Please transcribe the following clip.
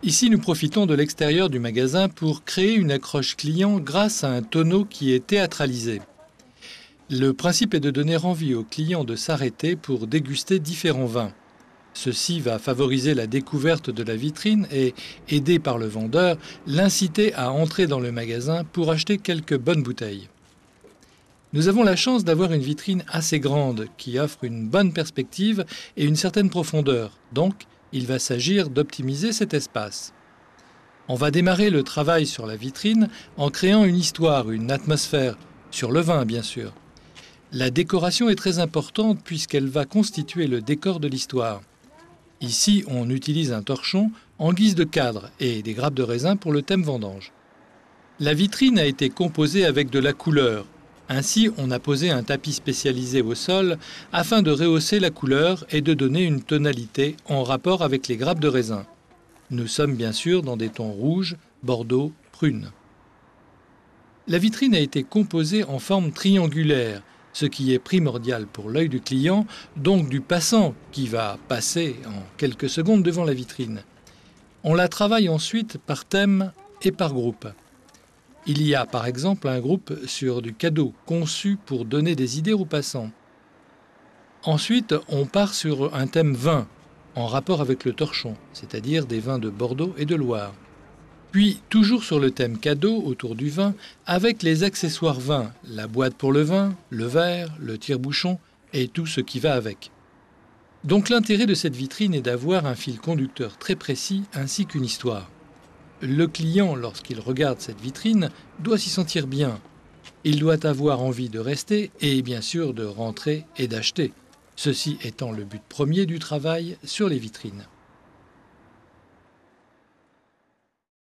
Ici, nous profitons de l'extérieur du magasin pour créer une accroche client grâce à un tonneau qui est théâtralisé. Le principe est de donner envie aux clients de s'arrêter pour déguster différents vins. Ceci va favoriser la découverte de la vitrine et, aidé par le vendeur, l'inciter à entrer dans le magasin pour acheter quelques bonnes bouteilles. Nous avons la chance d'avoir une vitrine assez grande qui offre une bonne perspective et une certaine profondeur. Donc, il va s'agir d'optimiser cet espace. On va démarrer le travail sur la vitrine en créant une histoire, une atmosphère, sur le vin bien sûr. La décoration est très importante puisqu'elle va constituer le décor de l'histoire. Ici, on utilise un torchon en guise de cadre et des grappes de raisin pour le thème vendange. La vitrine a été composée avec de la couleur. Ainsi, on a posé un tapis spécialisé au sol afin de rehausser la couleur et de donner une tonalité en rapport avec les grappes de raisin. Nous sommes bien sûr dans des tons rouges, bordeaux, prunes. La vitrine a été composée en forme triangulaire, ce qui est primordial pour l'œil du client, donc du passant qui va passer en quelques secondes devant la vitrine. On la travaille ensuite par thème et par groupe. Il y a par exemple un groupe sur du cadeau conçu pour donner des idées aux passants. Ensuite, on part sur un thème vin en rapport avec le torchon, c'est-à-dire des vins de Bordeaux et de Loire. Puis, toujours sur le thème cadeau autour du vin, avec les accessoires vin, la boîte pour le vin, le verre, le tire-bouchon et tout ce qui va avec. Donc l'intérêt de cette vitrine est d'avoir un fil conducteur très précis ainsi qu'une histoire. Le client, lorsqu'il regarde cette vitrine, doit s'y sentir bien. Il doit avoir envie de rester et bien sûr de rentrer et d'acheter. Ceci étant le but premier du travail sur les vitrines.